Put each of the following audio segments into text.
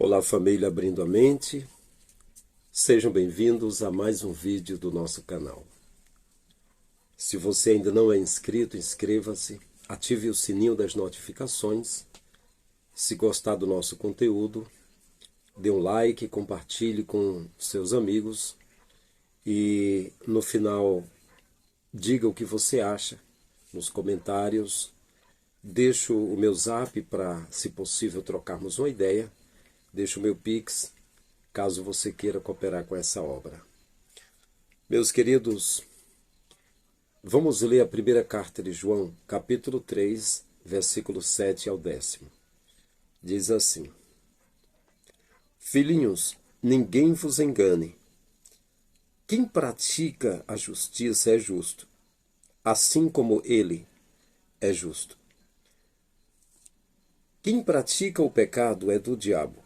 Olá, família Abrindo a Mente. Sejam bem-vindos a mais um vídeo do nosso canal. Se você ainda não é inscrito, inscreva-se, ative o sininho das notificações. Se gostar do nosso conteúdo, dê um like, compartilhe com seus amigos e no final diga o que você acha nos comentários. Deixo o meu zap para, se possível, trocarmos uma ideia. Deixo o meu Pix, caso você queira cooperar com essa obra. Meus queridos, vamos ler a primeira carta de João, capítulo 3, versículo 7 ao 10. Diz assim: Filhinhos, ninguém vos engane. Quem pratica a justiça é justo, assim como ele é justo. Quem pratica o pecado é do diabo,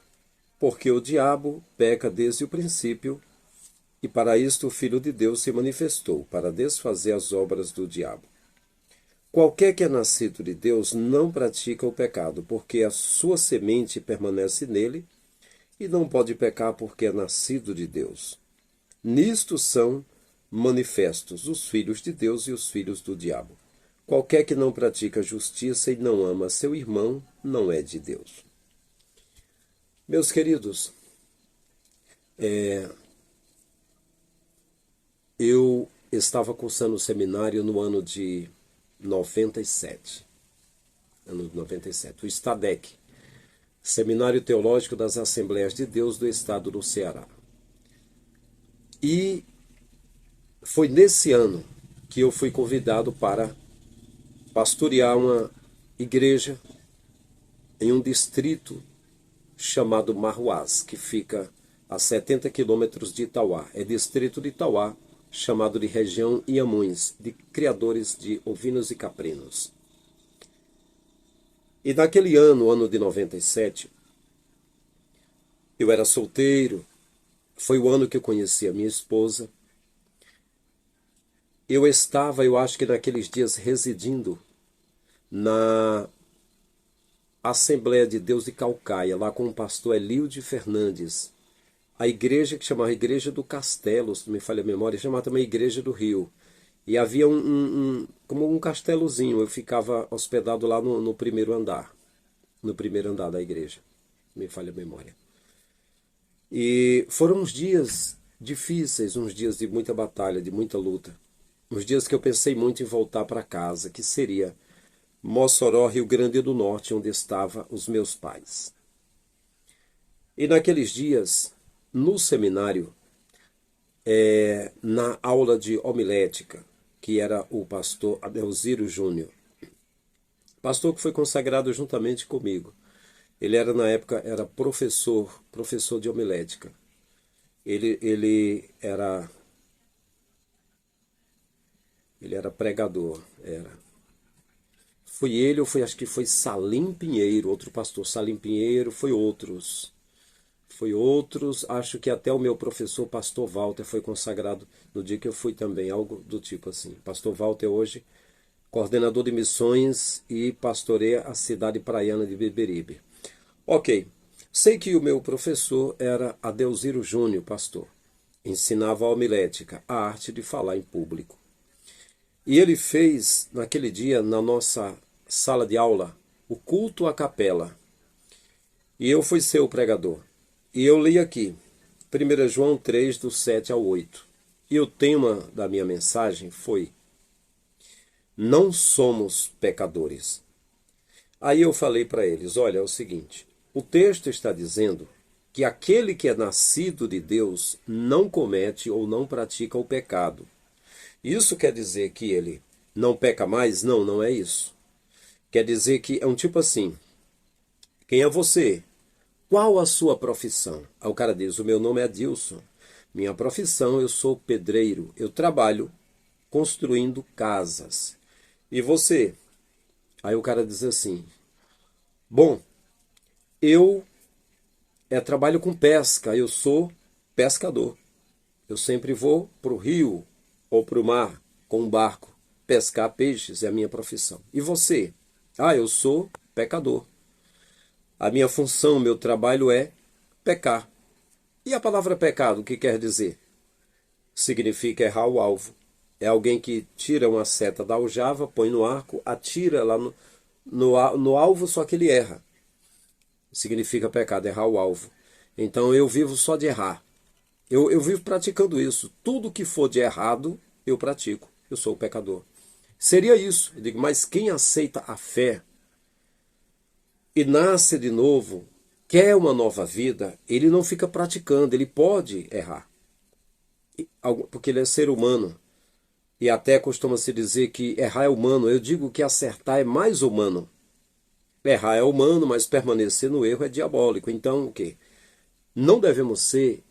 porque o diabo peca desde o princípio, e para isto o Filho de Deus se manifestou, para desfazer as obras do diabo. Qualquer que é nascido de Deus não pratica o pecado, porque a sua semente permanece nele, e não pode pecar porque é nascido de Deus. Nisto são manifestos os filhos de Deus e os filhos do diabo. Qualquer que não pratica justiça e não ama seu irmão, não é de Deus. Meus queridos, eu estava cursando o seminário no ano de 97. Ano de 97. O STADEC, Seminário Teológico das Assembleias de Deus do Estado do Ceará. E foi nesse ano que eu fui convidado para pastorear uma igreja em um distrito chamado Marruás, que fica a 70 quilômetros de Itauá. É distrito de Itauá, chamado de região Inhamuns, de criadores de ovinos e caprinos. E naquele ano de 97, eu era solteiro, foi o ano que eu conheci a minha esposa. Eu acho que naqueles dias, residindo na Assembleia de Deus de Caucaia, lá com o pastor Elilde Fernandes. A igreja que chamava Igreja do Castelo, se não me falha a memória, chamava também Igreja do Rio. E havia como um castelozinho, eu ficava hospedado lá no primeiro andar da igreja, se me falha a memória. E foram uns dias difíceis, uns dias de muita batalha, de muita luta. Uns dias que eu pensei muito em voltar para casa, que seria Mossoró, Rio Grande do Norte, onde estavam os meus pais. E naqueles dias, no seminário, na aula de homilética, que era o pastor Adelziro Júnior, pastor que foi consagrado juntamente comigo. Ele era, na época, era professor de homilética. Ele era pregador, era. Foi ele, acho que foi Salim Pinheiro, outro pastor, Salim Pinheiro, foi outros, acho que até o meu professor, pastor Walter, foi consagrado no dia que eu fui também, algo do tipo assim. Pastor Walter hoje, coordenador de missões e pastoreia a cidade praiana de Beberibe. Ok, sei que o meu professor era Adelziro Júnior, pastor. Ensinava a homilética, a arte de falar em público. E ele fez, naquele dia, na nossa sala de aula, o culto à capela. E eu fui ser o pregador. E eu li aqui, 1 João 3, do 7 ao 8. E o tema da minha mensagem foi: não somos pecadores. Aí eu falei para eles, olha, é o seguinte, o texto está dizendo que aquele que é nascido de Deus não comete ou não pratica o pecado. Isso quer dizer que ele não peca mais? Não, não é isso. Quer dizer que é um tipo assim, quem é você? Qual a sua profissão? Aí o cara diz, o meu nome é Adilson. Minha profissão, eu sou pedreiro. Eu trabalho construindo casas. E você? Aí o cara diz assim, bom, eu trabalho com pesca, eu sou pescador. Eu sempre vou para o rio ou para o mar com um barco. Pescar peixes é a minha profissão. E você? Ah, eu sou pecador. A minha função, meu trabalho é pecar. E a palavra pecado, o que quer dizer? Significa errar o alvo. É alguém que tira uma seta da aljava, põe no arco, atira lá no alvo, só que ele erra. Significa pecado, errar o alvo. Então eu vivo só de errar. Eu vivo praticando isso. Tudo que for de errado, eu pratico. Eu sou o pecador. Seria isso. Eu digo, mas quem aceita a fé e nasce de novo, quer uma nova vida, ele não fica praticando, ele pode errar. Porque ele é ser humano. E até costuma-se dizer que errar é humano. Eu digo que acertar é mais humano. Errar é humano, mas permanecer no erro é diabólico. Então, o quê? Não devemos ser...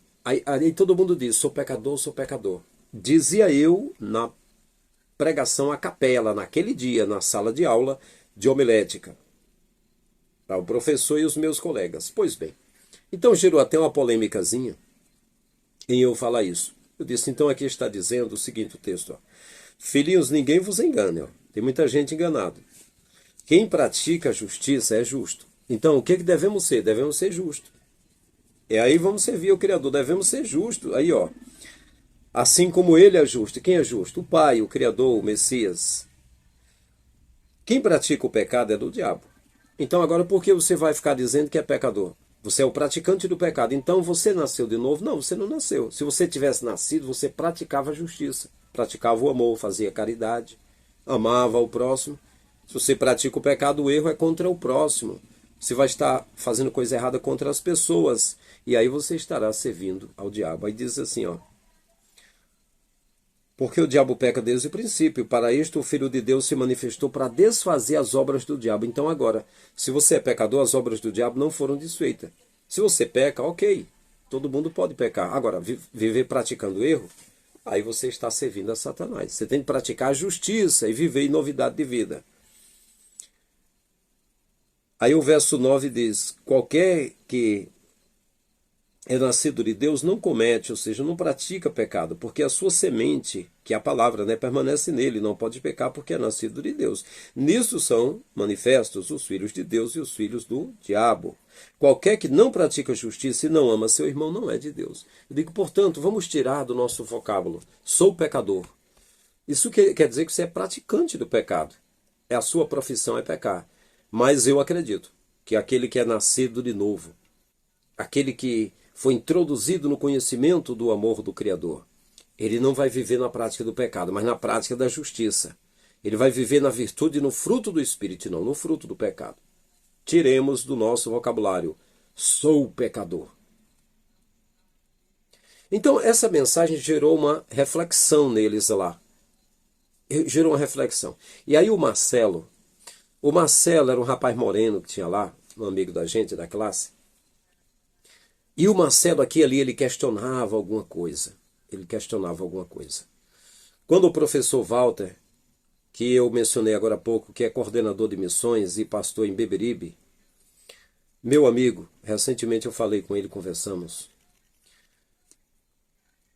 Aí todo mundo diz, sou pecador, sou pecador. Dizia eu na pregação à capela, naquele dia, na sala de aula de homilética, para o professor e os meus colegas. Pois bem, então gerou até uma polêmicazinha em eu falar isso. Eu disse, então aqui está dizendo o seguinte o texto, ó. Filhinhos, ninguém vos engane, ó. Tem muita gente enganada. Quem pratica a justiça é justo. Então, o que devemos ser? Devemos ser justos. E aí vamos servir ao Criador, devemos ser justos. Aí, ó, assim como ele é justo. Quem é justo? O Pai, o Criador, o Messias. Quem pratica o pecado é do diabo. Então agora por que você vai ficar dizendo que é pecador? Você é o praticante do pecado. Então você nasceu de novo? Não, você não nasceu. Se você tivesse nascido, você praticava a justiça. Praticava o amor, fazia caridade, amava o próximo. Se você pratica o pecado, o erro é contra o próximo. Você vai estar fazendo coisa errada contra as pessoas. E aí você estará servindo ao diabo. Aí diz assim, ó. Porque o diabo peca desde o princípio. Para isto o Filho de Deus se manifestou para desfazer as obras do diabo. Então agora, se você é pecador, as obras do diabo não foram desfeitas. Se você peca, ok. Todo mundo pode pecar. Agora, viver praticando erro, aí você está servindo a Satanás. Você tem que praticar a justiça e viver em novidade de vida. Aí o verso 9 diz, qualquer que é nascido de Deus não comete, ou seja, não pratica pecado, porque a sua semente, que é a palavra, né, permanece nele, não pode pecar porque é nascido de Deus. Nisso são manifestos os filhos de Deus e os filhos do diabo. Qualquer que não pratica justiça e não ama seu irmão não é de Deus. Eu digo, portanto, vamos tirar do nosso vocábulo, sou pecador. Isso quer dizer que você é praticante do pecado. A sua profissão é pecar. Mas eu acredito que aquele que é nascido de novo, aquele que foi introduzido no conhecimento do amor do Criador, ele não vai viver na prática do pecado, mas na prática da justiça. Ele vai viver na virtude e no fruto do Espírito, e não no fruto do pecado. Tiremos do nosso vocabulário, sou pecador. Então essa mensagem gerou uma reflexão neles lá. Gerou uma reflexão. E aí o Marcelo era um rapaz moreno que tinha lá, um amigo da gente, da classe. E o Marcelo aqui e ali, ele questionava alguma coisa. Quando o professor Walter, que eu mencionei agora há pouco, que é coordenador de missões e pastor em Beberibe, meu amigo, recentemente eu falei com ele, conversamos.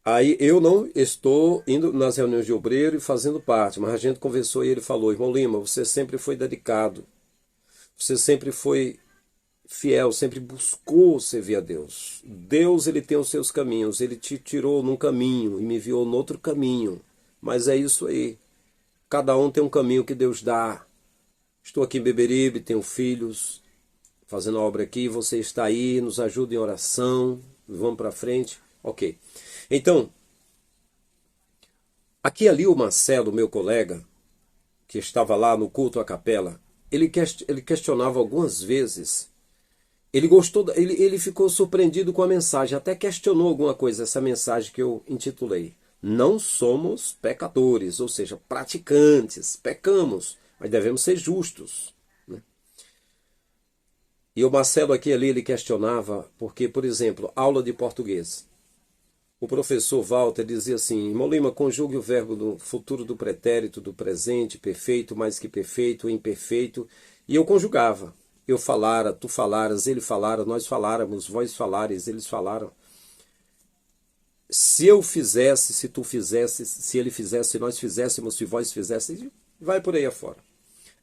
Aí eu não estou indo nas reuniões de obreiro e fazendo parte, mas a gente conversou e ele falou, irmão Lima, você sempre foi dedicado, você sempre foi fiel, sempre buscou servir a Deus. Deus, ele tem os seus caminhos, ele te tirou num caminho e me enviou no outro caminho, mas é isso aí, cada um tem um caminho que Deus dá. Estou aqui em Beberibe, tenho filhos, fazendo a obra aqui, você está aí, nos ajuda em oração, vamos para frente, ok. Então, aqui ali o Marcelo, meu colega, que estava lá no culto à capela, ele questionava algumas vezes. Ele ficou surpreendido com a mensagem, até questionou alguma coisa, essa mensagem que eu intitulei. Não somos pecadores, ou seja, praticantes, pecamos, mas devemos ser justos. Né? E o Marcelo aqui ali, ele questionava, porque, por exemplo, aula de português. O professor Walter dizia assim, irmão Lima, conjugue o verbo do futuro do pretérito, do presente, perfeito, mais que perfeito, imperfeito, e eu conjugava. Eu falara, tu falaras, ele falara, nós faláramos, vós falares, eles falaram. Se eu fizesse, se tu fizesse, se ele fizesse, se nós fizéssemos, se vós fizéssemos, vai por aí afora.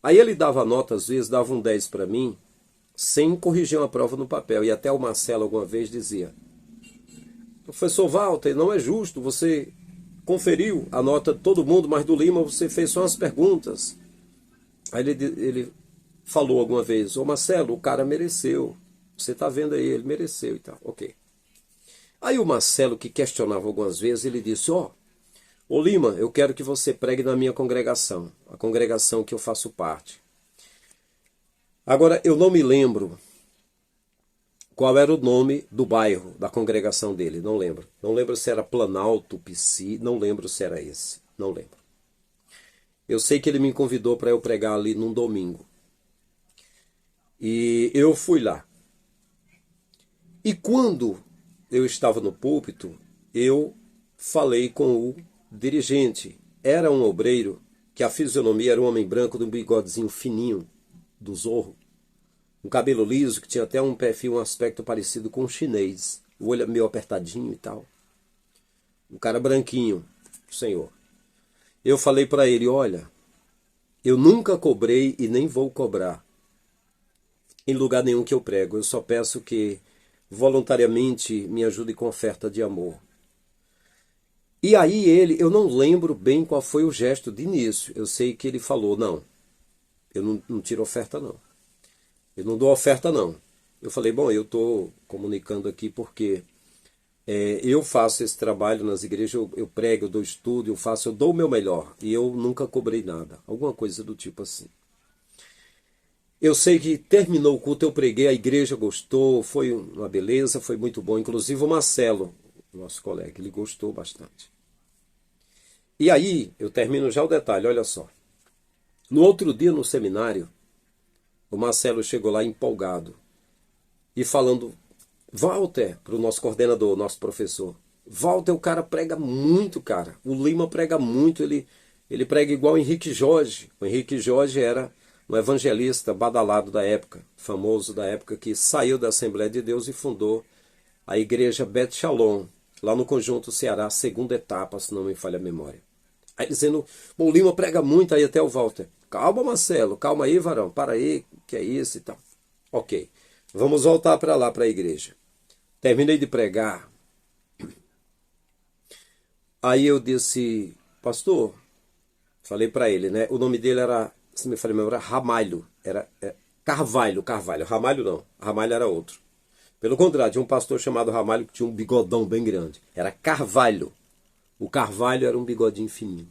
Aí ele dava nota, às vezes, dava um 10 para mim, sem corrigir uma prova no papel. E até o Marcelo alguma vez dizia: professor Walter, não é justo, você conferiu a nota de todo mundo, mas do Lima você fez só as perguntas. Aí ele falou alguma vez: ô Marcelo, o cara mereceu, você tá vendo aí, ele mereceu e tal, ok. Aí o Marcelo, que questionava algumas vezes, ele disse: ó, ô Lima, eu quero que você pregue na minha congregação, a congregação que eu faço parte. Agora, eu não me lembro qual era o nome do bairro, da congregação dele, não lembro. Não lembro se era Planalto, Pici, não lembro se era esse, não lembro. Eu sei que ele me convidou para eu pregar ali num domingo. E eu fui lá. E quando eu estava no púlpito, eu falei com o dirigente. Era um obreiro, que a fisionomia era um homem branco de um bigodezinho fininho, do Zorro. Um cabelo liso, que tinha até um perfil, um aspecto parecido com um chinês. O olho meio apertadinho e tal. Um cara branquinho, senhor. Eu falei para ele: olha, eu nunca cobrei e nem vou cobrar em lugar nenhum que eu prego. Eu só peço que voluntariamente me ajude com oferta de amor. E aí eu não lembro bem qual foi o gesto de início. Eu sei que ele falou: não, eu não tiro oferta não. Eu não dou oferta não. Eu falei: bom, eu estou comunicando aqui porque eu faço esse trabalho nas igrejas, eu prego, eu dou estudo, eu dou o meu melhor. E eu nunca cobrei nada. Alguma coisa do tipo assim. Eu sei que terminou o culto, eu preguei, a igreja gostou, foi uma beleza, foi muito bom. Inclusive o Marcelo, nosso colega, ele gostou bastante. E aí, eu termino já o detalhe, olha só. No outro dia no seminário, o Marcelo chegou lá empolgado e falando: Walter, para o nosso coordenador, nosso professor: Walter, o cara prega muito, cara. O Lima prega muito, ele prega igual o Henrique Jorge. O Henrique Jorge era um evangelista badalado da época, famoso da época, que saiu da Assembleia de Deus e fundou a igreja Bet Shalom, lá no Conjunto Ceará, segunda etapa, se não me falha a memória. Aí dizendo: o Lima prega muito, aí até o Walter: calma, Marcelo, calma aí, varão, para aí, que é isso e tal. Ok, vamos voltar para lá, para a igreja. Terminei de pregar. Aí eu disse: pastor, falei para ele, né? O nome dele era, se me falei, era Ramalho, era Carvalho, Ramalho não, Ramalho era outro. Pelo contrário, tinha um pastor chamado Ramalho que tinha um bigodão bem grande. Era Carvalho. O Carvalho era um bigodinho fininho.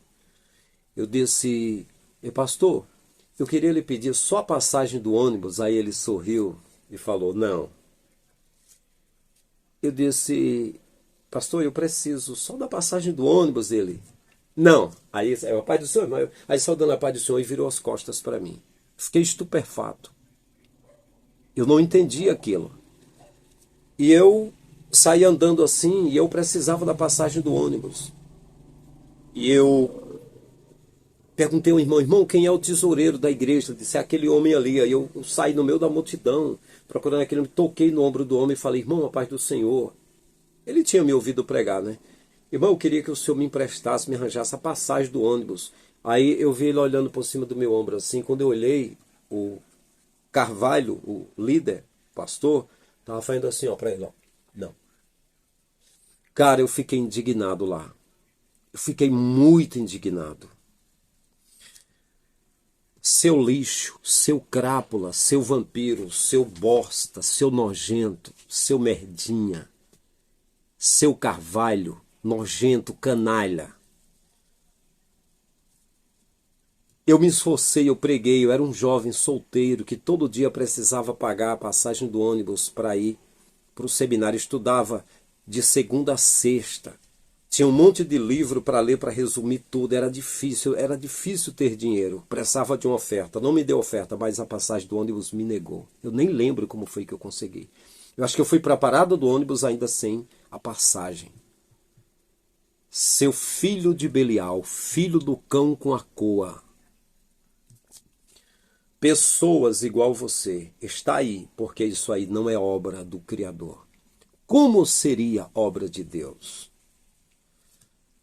Eu disse: pastor, eu queria lhe pedir só a passagem do ônibus. Aí ele sorriu e falou: não. Eu disse: pastor, eu preciso só da passagem do ônibus. Ele: não. Aí a paz do Senhor. Aí saiu dando a paz do Senhor e virou as costas para mim. Fiquei estupefato. Eu não entendi aquilo. E eu saí andando assim, e eu precisava da passagem do ônibus. E eu perguntei ao irmão: quem é o tesoureiro da igreja? Ele disse: é aquele homem ali. Aí eu saí no meio da multidão, procurando aquele homem, toquei no ombro do homem e falei: irmão, a paz do Senhor. Ele tinha me ouvido pregar, né? Irmão, eu queria que o senhor me emprestasse, me arranjasse a passagem do ônibus. Aí eu vi ele olhando por cima do meu ombro assim. Quando eu olhei, o Carvalho, o líder, o pastor, estava fazendo assim, ó, para ele, ó. Não. Cara, eu fiquei indignado lá. Eu fiquei muito indignado. Seu lixo, seu crápula, seu vampiro, seu bosta, seu nojento, seu merdinha, seu Carvalho, nojento, canalha. Eu me esforcei, eu preguei, eu era um jovem solteiro que todo dia precisava pagar a passagem do ônibus para ir para o seminário. Estudava de segunda a sexta. Tinha um monte de livro para ler, para resumir tudo. Era difícil ter dinheiro. Precisava de uma oferta. Não me deu oferta, mas a passagem do ônibus me negou. Eu nem lembro como foi que eu consegui. Eu acho que eu fui para a parada do ônibus ainda sem a passagem. Seu filho de Belial, filho do cão com a coa. Pessoas igual você, está aí, porque isso aí não é obra do Criador. Como seria obra de Deus?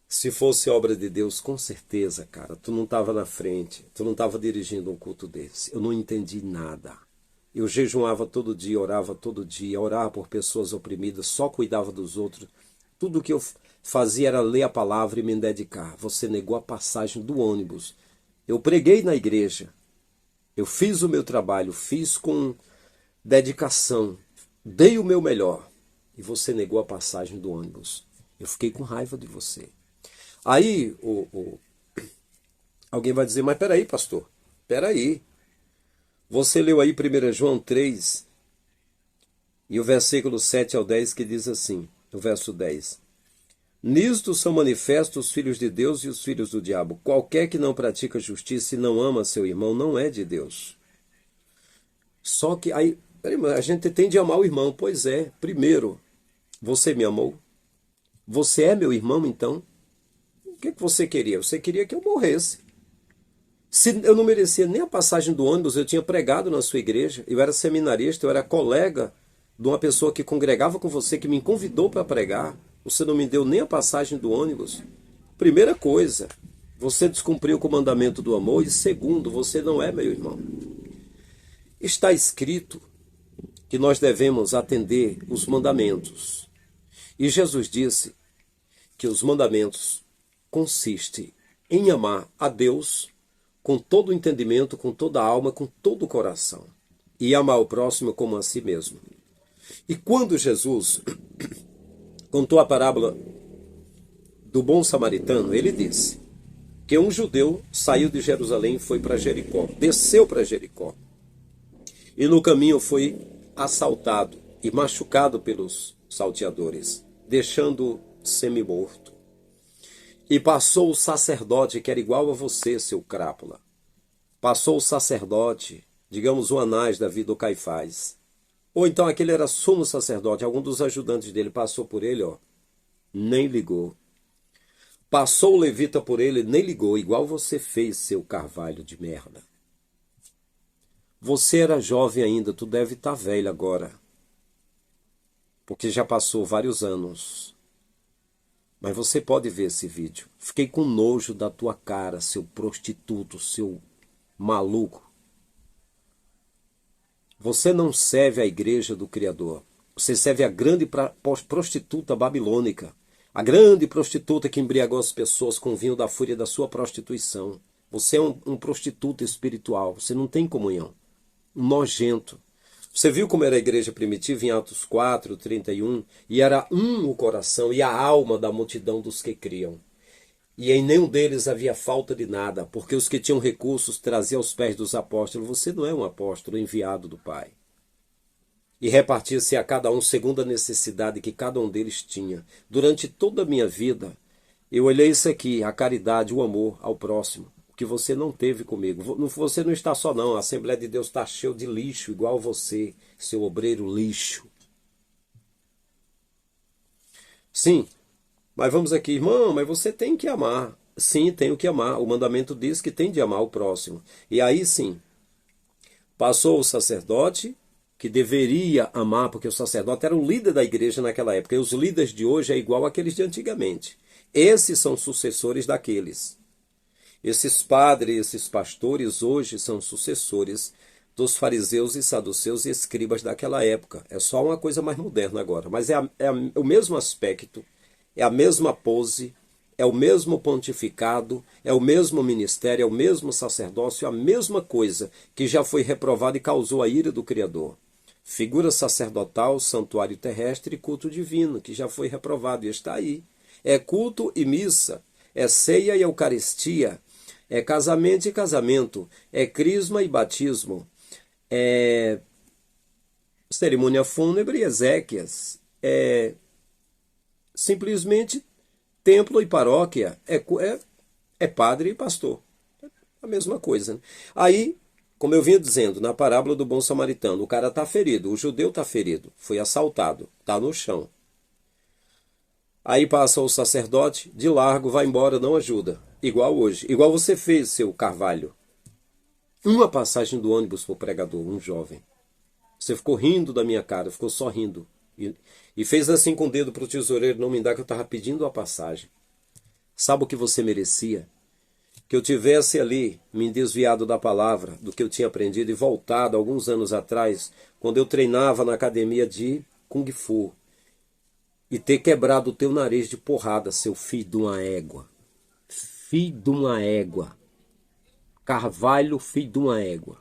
Se fosse obra de Deus, com certeza, cara, tu não estava na frente, tu não estava dirigindo um culto desse. Eu não entendi nada. Eu jejuava todo dia, orava por pessoas oprimidas, só cuidava dos outros. Tudo que eu fazia era ler a palavra e me dedicar. Você negou a passagem do ônibus. Eu preguei na igreja. Eu fiz o meu trabalho, fiz com dedicação, dei o meu melhor. E você negou a passagem do ônibus. Eu fiquei com raiva de você. Aí alguém vai dizer, mas peraí, pastor, peraí. Você leu aí 1 João 3, e o versículo 7 ao 10 que diz assim, no verso 10. Nisto são manifestos os filhos de Deus e os filhos do diabo. Qualquer que não pratica justiça e não ama seu irmão não é de Deus. Só que aí, a gente tem de amar o irmão. Pois é, primeiro, você me amou? Você é meu irmão, então? O que você queria? Você queria que eu morresse. Se eu não merecia nem a passagem do ônibus, eu tinha pregado na sua igreja, eu era seminarista, eu era colega de uma pessoa que congregava com você, que me convidou para pregar. Você não me deu nem a passagem do ônibus. Primeira coisa, você descumpriu o mandamento do amor. E segundo, você não é meu irmão. Está escrito que nós devemos atender os mandamentos. E Jesus disse que os mandamentos consistem em amar a Deus com todo o entendimento, com toda a alma, com todo o coração. E amar o próximo como a si mesmo. E quando Jesus contou a parábola do bom samaritano, ele disse que um judeu saiu de Jerusalém e foi para Jericó, desceu para Jericó. E no caminho foi assaltado e machucado pelos salteadores, deixando-o semi-morto. E passou o sacerdote, que era igual a você, seu crápula. Passou o sacerdote, digamos o Anás da vida do Caifás. Ou então aquele era sumo sacerdote, algum dos ajudantes dele passou por ele, nem ligou. Passou o levita por ele, nem ligou, igual você fez, seu carvalho de merda. Você era jovem ainda, tu deve estar velho agora. Porque já passou vários anos. Mas você pode ver esse vídeo. Fiquei com nojo da tua cara, seu prostituto, seu maluco. Você não serve à igreja do Criador. Você serve a grande prostituta babilônica. A grande prostituta que embriagou as pessoas com o vinho da fúria da sua prostituição. Você é um prostituto espiritual. Você não tem comunhão. Um nojento. Você viu como era a igreja primitiva em Atos 4, 31? E era o coração e a alma da multidão dos que criam. E em nenhum deles havia falta de nada, porque os que tinham recursos traziam aos pés dos apóstolos. Você não é um apóstolo enviado do Pai. E repartia-se a cada um segundo a necessidade que cada um deles tinha. Durante toda a minha vida, eu olhei isso aqui, a caridade, o amor ao próximo, que você não teve comigo. Você não está só não, a Assembleia de Deus está cheia de lixo, igual você, seu obreiro lixo. Sim, mas vamos aqui, irmão, mas você tem que amar. Sim, tenho que amar. O mandamento diz que tem de amar o próximo. E aí sim, passou o sacerdote, que deveria amar, porque o sacerdote era o líder da igreja naquela época. E os líderes de hoje é igual àqueles de antigamente. Esses são sucessores daqueles. Esses padres, esses pastores hoje são sucessores dos fariseus e saduceus e escribas daquela época. É só uma coisa mais moderna agora. Mas é o mesmo aspecto, é a mesma pose, é o mesmo pontificado, é o mesmo ministério, é o mesmo sacerdócio, é a mesma coisa que já foi reprovada e causou a ira do Criador. Figura sacerdotal, santuário terrestre e culto divino, que já foi reprovado e está aí. É culto e missa, é ceia e eucaristia, é casamento e casamento, é crisma e batismo, é cerimônia fúnebre e exéquias, é simplesmente templo e paróquia, é padre e pastor. É a mesma coisa, né? Aí, como eu vinha dizendo, na parábola do bom samaritano, o cara está ferido, o judeu está ferido, foi assaltado, está no chão. Aí passa o sacerdote, de largo, vai embora, não ajuda. Igual hoje, igual você fez, seu Carvalho. Uma passagem do ônibus para o pregador, um jovem. Você ficou rindo da minha cara, ficou só rindo. E fez assim com o dedo para o tesoureiro não me dar, que eu estava pedindo a passagem. Sabe o que você merecia? que eu tivesse ali me desviado da palavra, do que eu tinha aprendido e voltado alguns anos atrás, quando eu treinava na academia de Kung Fu, e ter quebrado o teu nariz de porrada, seu filho de uma égua. Filho de uma égua. Carvalho, filho de uma égua.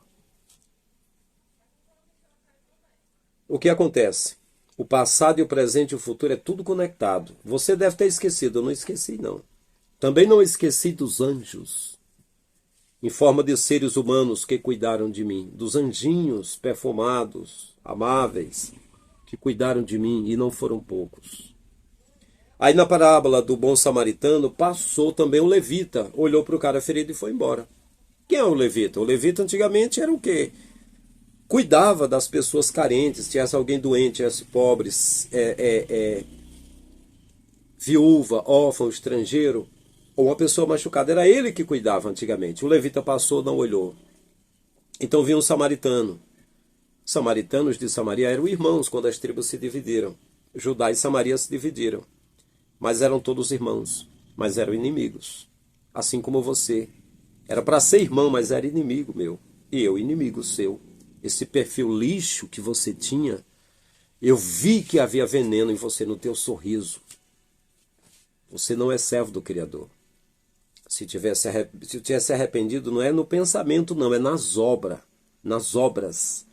O que acontece? O passado e o presente e o futuro é tudo conectado. Você deve ter esquecido, eu não esqueci não. Também não esqueci dos anjos, em forma de seres humanos que cuidaram de mim, dos anjinhos perfumados, amáveis, que cuidaram de mim e não foram poucos. Aí na parábola do bom samaritano passou também um levita, olhou para o cara ferido e foi embora. Quem é o levita? O levita antigamente era o quê? Cuidava das pessoas carentes, tivesse alguém doente, tivesse pobre, viúva, órfão, estrangeiro, ou uma pessoa machucada. Era ele que cuidava antigamente. O levita passou, não olhou. Então vinha um samaritano. Samaritanos de Samaria eram irmãos quando as tribos se dividiram. Judá e Samaria se dividiram. Mas eram todos irmãos, mas eram inimigos. Assim como você. Era para ser irmão, mas era inimigo meu. E eu inimigo seu. Esse perfil lixo que você tinha, eu vi que havia veneno em você, no teu sorriso. Você não é servo do Criador. Se tivesse arrependido, não é no pensamento, não, é nas obras. Nas obras.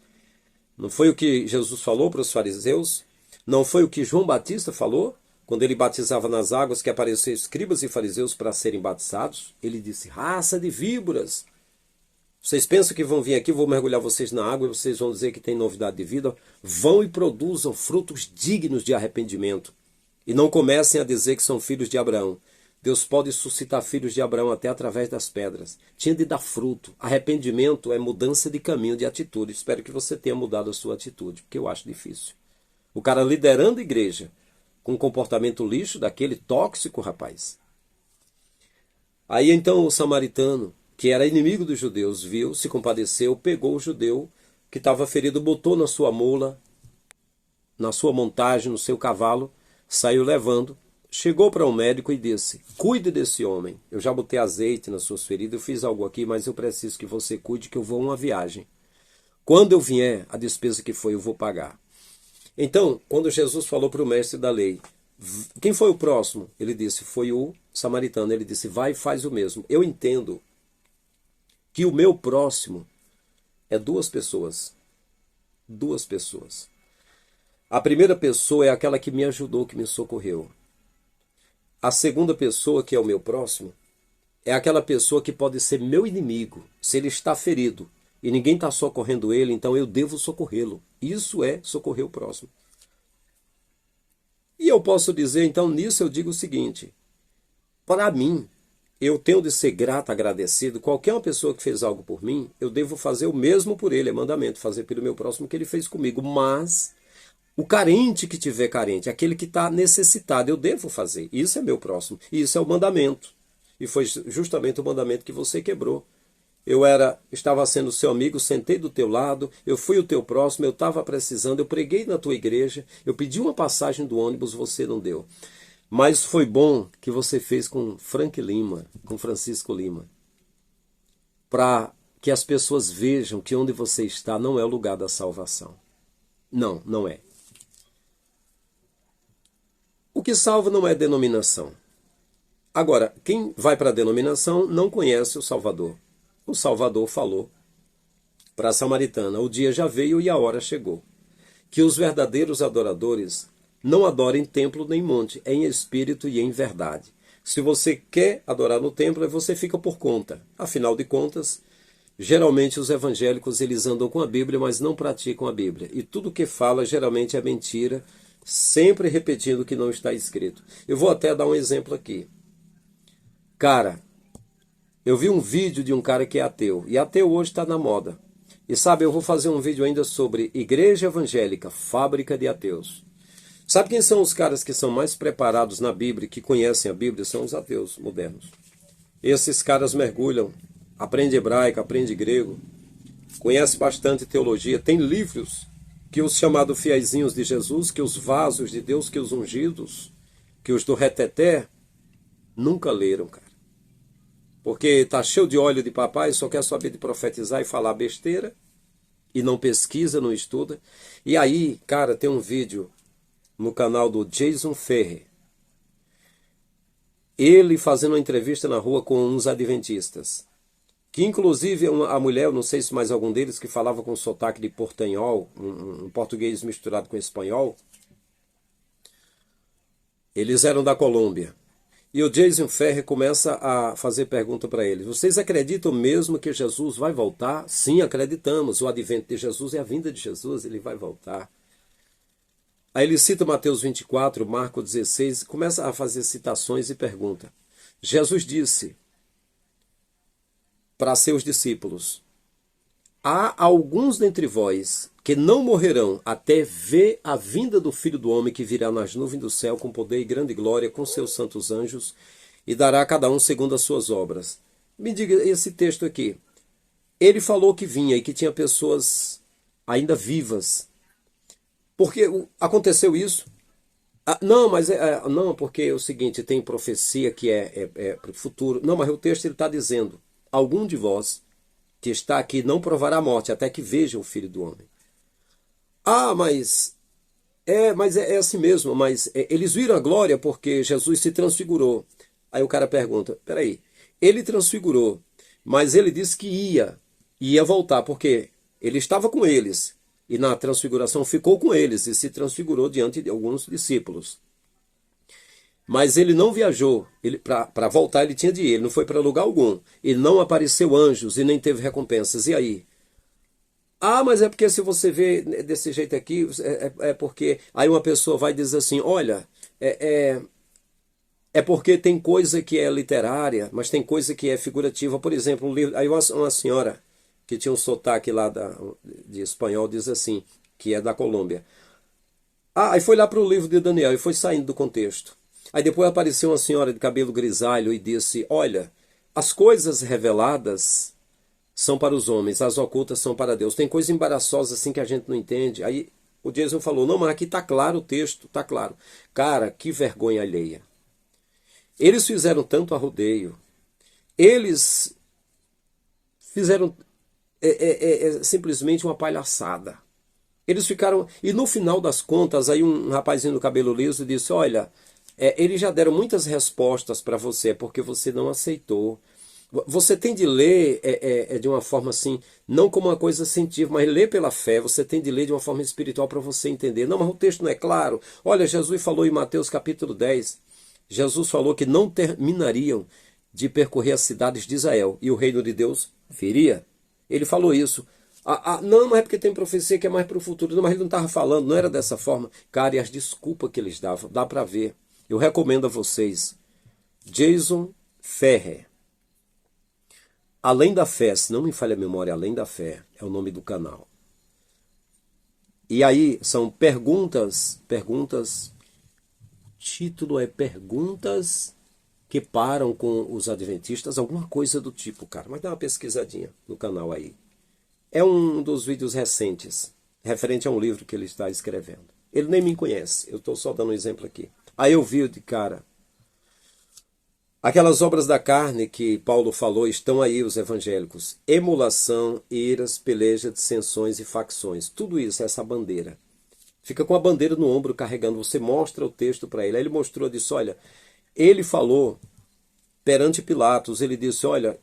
Não foi o que Jesus falou para os fariseus? Não foi o que João Batista falou? Quando ele batizava nas águas, que apareceram escribas e fariseus para serem batizados? Ele disse, raça de víboras. Vocês pensam que vão vir aqui, vou mergulhar vocês na água e vocês vão dizer que tem novidade de vida? Vão e produzam frutos dignos de arrependimento. E não comecem a dizer que são filhos de Abraão. Deus pode suscitar filhos de Abraão até através das pedras. Tinha de dar fruto. Arrependimento é mudança de caminho, de atitude. Espero que você tenha mudado a sua atitude, porque eu acho difícil. O cara liderando a igreja com um comportamento lixo daquele tóxico, rapaz. Aí então o samaritano, que era inimigo dos judeus, viu, se compadeceu, pegou o judeu que estava ferido, botou na sua mula, na sua montagem, no seu cavalo, saiu levando, chegou para um médico e disse, cuide desse homem, eu já botei azeite nas suas feridas, eu fiz algo aqui, mas eu preciso que você cuide, que eu vou a uma viagem. Quando eu vier, a despesa que foi, eu vou pagar. Então, quando Jesus falou para o mestre da lei, quem foi o próximo? Ele disse, foi o samaritano. Ele disse, vai e faz o mesmo. Eu entendo que o meu próximo é duas pessoas. Duas pessoas. A primeira pessoa é aquela que me ajudou, que me socorreu. A segunda pessoa, que é o meu próximo, é aquela pessoa que pode ser meu inimigo. Se ele está ferido e ninguém está socorrendo ele, então eu devo socorrê-lo. Isso é socorrer o próximo. E eu posso dizer, então, nisso eu digo o seguinte. Para mim, eu tenho de ser grato, agradecido. Qualquer uma pessoa que fez algo por mim, eu devo fazer o mesmo por ele. É mandamento, fazer pelo meu próximo que ele fez comigo. Mas o carente que tiver carente, aquele que está necessitado, eu devo fazer. Isso é meu próximo. E isso é o mandamento. E foi justamente o mandamento que você quebrou. Estava sendo seu amigo, sentei do teu lado, eu fui o teu próximo, eu estava precisando, eu preguei na tua igreja, eu pedi uma passagem do ônibus, você não deu. Mas foi bom que você fez com Frank Lima, com Francisco Lima, para que as pessoas vejam que onde você está não é o lugar da salvação. Não, não é. O que salva não é denominação. Agora, quem vai para a denominação não conhece o Salvador. O Salvador falou para a samaritana, o dia já veio e a hora chegou. Que os verdadeiros adoradores não adorem templo nem monte, é em espírito e em verdade. Se você quer adorar no templo, você fica por conta. Afinal de contas, geralmente os evangélicos eles andam com a Bíblia, mas não praticam a Bíblia. E tudo que fala geralmente é mentira, sempre repetindo o que não está escrito. Eu vou até dar um exemplo aqui. Cara, eu vi um vídeo de um cara que é ateu, e ateu hoje está na moda. E sabe, eu vou fazer um vídeo ainda sobre igreja evangélica, fábrica de ateus. Sabe quem são os caras que são mais preparados na Bíblia, que conhecem a Bíblia? São os ateus modernos. Esses caras mergulham, aprendem hebraico, aprendem grego, conhecem bastante teologia, tem livros que os chamados fiaizinhos de Jesus, que os vasos de Deus, que os ungidos, que os do reteté, nunca leram, cara. Porque tá cheio de óleo de papai, só quer saber de profetizar e falar besteira, e não pesquisa, não estuda. E aí, cara, tem um vídeo no canal do Jason Ferrer, ele fazendo uma entrevista na rua com uns adventistas, que inclusive a mulher, eu não sei se mais algum deles, que falava com sotaque de portanhol, um português misturado com espanhol, eles eram da Colômbia. E o Jason Ferrer começa a fazer pergunta para eles: vocês acreditam mesmo que Jesus vai voltar? Sim, acreditamos. O advento de Jesus é a vinda de Jesus, ele vai voltar. Aí ele cita Mateus 24, Marcos 16, começa a fazer citações e pergunta. Jesus disse para seus discípulos: há alguns dentre vós que não morrerão até ver a vinda do Filho do Homem, que virá nas nuvens do céu com poder e grande glória com seus santos anjos, e dará a cada um segundo as suas obras. Me diga esse texto aqui. Ele falou que vinha e que tinha pessoas ainda vivas. Porque aconteceu isso? Não, mas não, porque é o seguinte, tem profecia que é para o futuro. Não, mas o texto ele está dizendo: algum de vós que está aqui não provará a morte até que veja o Filho do Homem. Mas é assim mesmo, mas eles viram a glória porque Jesus se transfigurou. Aí o cara pergunta: peraí, ele transfigurou, mas ele disse que ia voltar, porque ele estava com eles, e na transfiguração ficou com eles, e se transfigurou diante de alguns discípulos. Mas ele não viajou, para voltar ele tinha de ir, ele não foi para lugar algum. Ele não apareceu anjos e nem teve recompensas. E aí? Mas é porque se você vê desse jeito aqui, é porque aí uma pessoa vai dizer assim: olha, é porque tem coisa que é literária, mas tem coisa que é figurativa. Por exemplo, um livro, aí uma senhora que tinha um sotaque lá de espanhol diz assim, que é da Colômbia. Aí foi lá para o livro de Daniel e foi saindo do contexto. Aí depois apareceu uma senhora de cabelo grisalho e disse: olha, as coisas reveladas são para os homens, as ocultas são para Deus. Tem coisa embaraçosa assim que a gente não entende. Aí o Jason falou: não, mas aqui está claro o texto, está claro. Cara, que vergonha alheia. Eles fizeram tanto arrodeio. Eles fizeram simplesmente uma palhaçada. Eles ficaram... E no final das contas, aí um rapazinho do cabelo liso disse: olha, eles já deram muitas respostas para você, porque você não aceitou. Você tem de ler de uma forma assim, não como uma coisa científica, mas ler pela fé. Você tem de ler de uma forma espiritual para você entender. Não, mas o texto não é claro. Olha, Jesus falou em Mateus capítulo 10. Jesus falou que não terminariam de percorrer as cidades de Israel e o reino de Deus viria. Ele falou isso. Não, mas é porque tem profecia que é mais para o futuro. Não, mas ele não estava falando, não era dessa forma. Cara, e as desculpas que eles davam, dá para ver. Eu recomendo a vocês. Jason Ferrer. Além da Fé, se não me falha a memória, Além da Fé é o nome do canal. E aí são perguntas, título é Perguntas que Param com os Adventistas, alguma coisa do tipo, cara. Mas dá uma pesquisadinha no canal aí. É um dos vídeos recentes, referente a um livro que ele está escrevendo. Ele nem me conhece, eu estou só dando um exemplo aqui. Aí eu vi de cara, aquelas obras da carne que Paulo falou, estão aí os evangélicos. Emulação, iras, peleja, dissensões e facções. Tudo isso, essa bandeira. Fica com a bandeira no ombro carregando. Você mostra o texto para ele. Aí ele mostrou, disse: olha, ele falou perante Pilatos, ele disse: olha,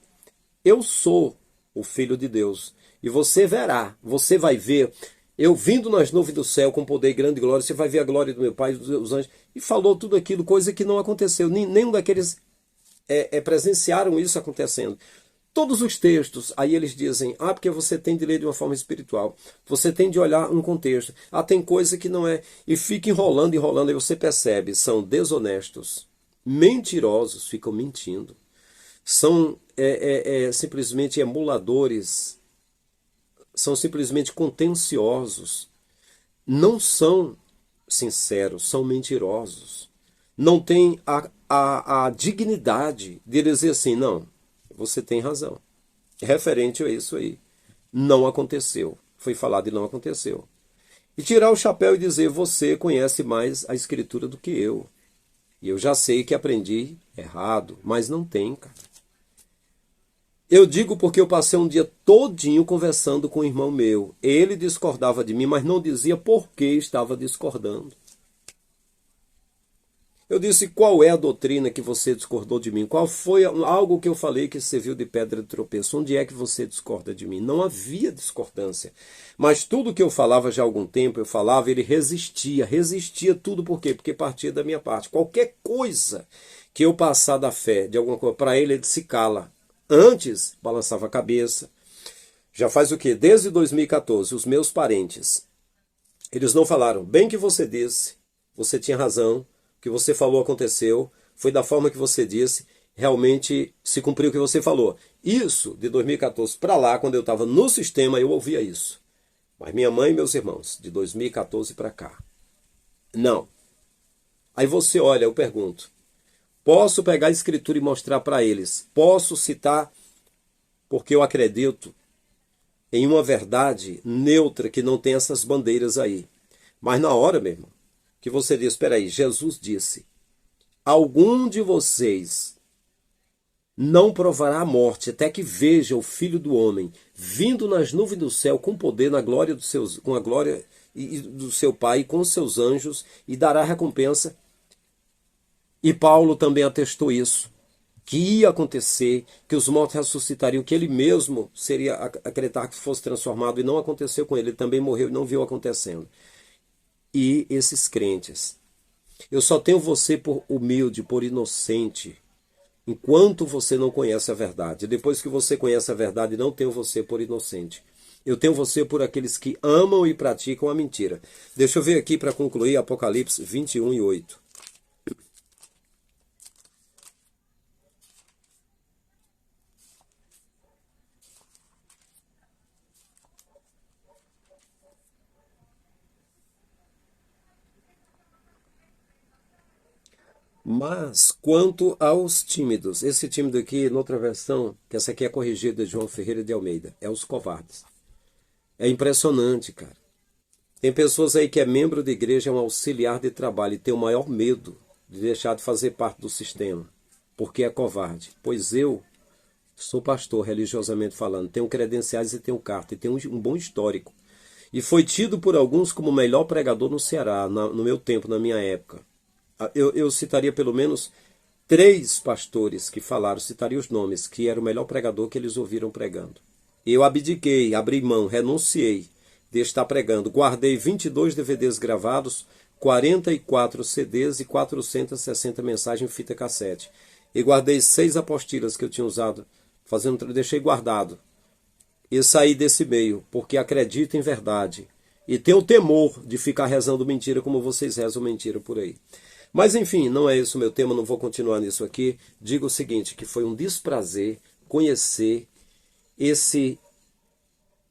eu sou o Filho de Deus. E você verá, você vai ver, eu vindo nas nuvens do céu com poder e grande glória, você vai ver a glória do meu Pai e dos anjos. E falou tudo aquilo, coisa que não aconteceu. Nenhum daqueles presenciaram isso acontecendo. Todos os textos, aí eles dizem: porque você tem de ler de uma forma espiritual. Você tem de olhar um contexto. Tem coisa que não é. E fica enrolando, aí você percebe. São desonestos, mentirosos, ficam mentindo. São simplesmente emuladores. São simplesmente contenciosos. Não são sinceros, são mentirosos. Não tem a dignidade de dizer assim: não, você tem razão. Referente a isso aí. Não aconteceu. Foi falado e não aconteceu. E tirar o chapéu e dizer: você conhece mais a Escritura do que eu. E eu já sei que aprendi errado, mas não tem, cara. Eu digo porque eu passei um dia todinho conversando com um irmão meu. Ele discordava de mim, mas não dizia por que estava discordando. Eu disse, qual é a doutrina que você discordou de mim? Qual foi algo que eu falei que serviu de pedra de tropeço? Onde é que você discorda de mim? Não havia discordância. Mas tudo que eu falava já há algum tempo, eu falava, ele resistia. Resistia tudo por quê? Porque partia da minha parte. Qualquer coisa que eu passar da fé, de alguma coisa, para ele se cala. Antes, balançava a cabeça. Já faz o quê? Desde 2014, os meus parentes, eles não falaram, bem que você disse, você tinha razão, o que você falou aconteceu, foi da forma que você disse, realmente se cumpriu o que você falou. Isso, de 2014 para lá, quando eu estava no sistema, eu ouvia isso. Mas minha mãe e meus irmãos, de 2014 para cá, não. Aí você olha, eu pergunto, posso pegar a escritura e mostrar para eles, posso citar, porque eu acredito em uma verdade neutra que não tem essas bandeiras aí. Mas na hora, meu irmão, que você diz, espera aí, Jesus disse, algum de vocês não provará a morte até que veja o Filho do Homem vindo nas nuvens do céu com poder na glória dos seus, com a glória do seu Pai e com os seus anjos e dará recompensa. E Paulo também atestou isso, que ia acontecer, que os mortos ressuscitariam, que ele mesmo seria acreditar que fosse transformado e não aconteceu com ele, ele também morreu e não viu acontecendo. E esses crentes, eu só tenho você por humilde, por inocente, enquanto você não conhece a verdade. Depois que você conhece a verdade, não tenho você por inocente. Eu tenho você por aqueles que amam e praticam a mentira. Deixa eu ver aqui para concluir Apocalipse 21:8. Mas quanto aos tímidos, esse tímido aqui, noutra versão, que essa aqui é corrigida de João Ferreira de Almeida, é os covardes. É impressionante, cara. Tem pessoas aí que é membro de igreja, é um auxiliar de trabalho e tem o maior medo de deixar de fazer parte do sistema, porque é covarde. Pois eu sou pastor, religiosamente falando, tenho credenciais e tenho carta, e tenho um bom histórico. E foi tido por alguns como o melhor pregador no Ceará, no meu tempo, na minha época. Eu citaria pelo menos 3 pastores que falaram, citaria os nomes, que era o melhor pregador que eles ouviram pregando. Eu abdiquei, abri mão, renunciei de estar pregando. Guardei 22 DVDs gravados, 44 CDs e 460 mensagens em fita cassete. E guardei 6 apostilas que eu tinha usado, deixei guardado. E saí desse meio, porque acredito em verdade. E tenho temor de ficar rezando mentira como vocês rezam mentira por aí. Mas enfim, não é esse o meu tema, não vou continuar nisso aqui. Digo o seguinte, que foi um desprazer conhecer esse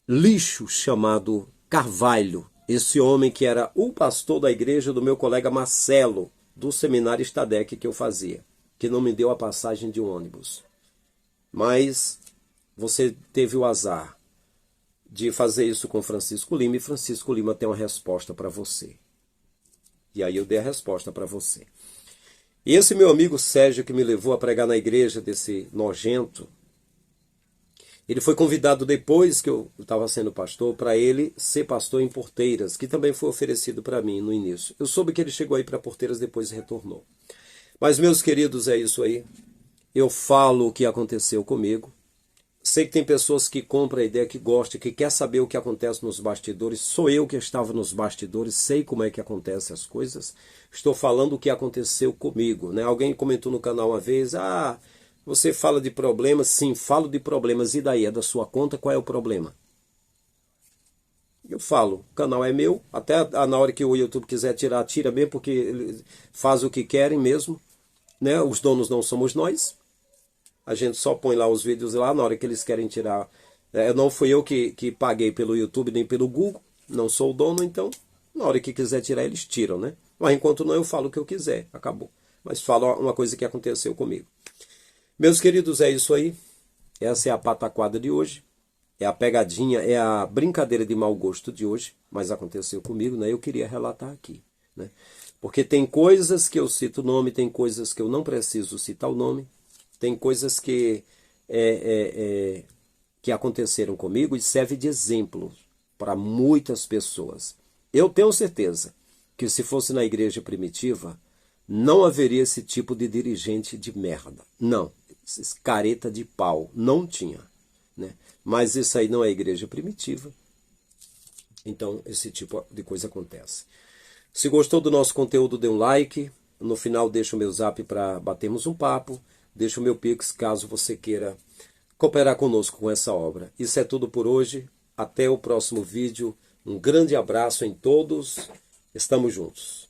lixo chamado Carvalho, esse homem que era o pastor da igreja do meu colega Marcelo, do seminário Stadec que eu fazia, que não me deu a passagem de um ônibus. Mas você teve o azar de fazer isso com Francisco Lima, e Francisco Lima tem uma resposta para você. E aí eu dei a resposta para você. E esse meu amigo Sérgio, que me levou a pregar na igreja desse nojento, ele foi convidado depois que eu estava sendo pastor, para ele ser pastor em Porteiras, que também foi oferecido para mim no início. Eu soube que ele chegou aí para Porteiras, depois retornou. Mas, meus queridos, é isso aí. Eu falo o que aconteceu comigo. Sei que tem pessoas que compram a ideia, que gostam, que quer saber o que acontece nos bastidores. Sou eu que estava nos bastidores, sei como é que acontecem as coisas. Estou falando o que aconteceu comigo, né? Alguém comentou no canal uma vez, você fala de problemas? Sim, falo de problemas. E daí? É da sua conta? Qual é o problema? Eu falo, o canal é meu, até na hora que o YouTube quiser tirar, tira mesmo, porque ele faz o que querem mesmo, né? Os donos não somos nós. A gente só põe lá os vídeos lá na hora que eles querem tirar. Não fui eu que paguei pelo YouTube nem pelo Google. Não sou o dono, então na hora que quiser tirar, eles tiram, né? Mas enquanto não, eu falo o que eu quiser. Acabou. Mas falo uma coisa que aconteceu comigo. Meus queridos, é isso aí. Essa é a pataquada de hoje. É a pegadinha, é a brincadeira de mau gosto de hoje. Mas aconteceu comigo, né? Eu queria relatar aqui, né? Porque tem coisas que eu cito o nome, tem coisas que eu não preciso citar o nome. Tem coisas que que aconteceram comigo e serve de exemplo para muitas pessoas. Eu tenho certeza que se fosse na igreja primitiva, não haveria esse tipo de dirigente de merda. Não, esses careta de pau, não tinha, né? Mas isso aí não é igreja primitiva, então esse tipo de coisa acontece. Se gostou do nosso conteúdo, dê um like. No final deixo o meu zap para batermos um papo. Deixo o meu Pix caso você queira cooperar conosco com essa obra. Isso é tudo por hoje. Até o próximo vídeo. Um grande abraço em todos. Estamos juntos.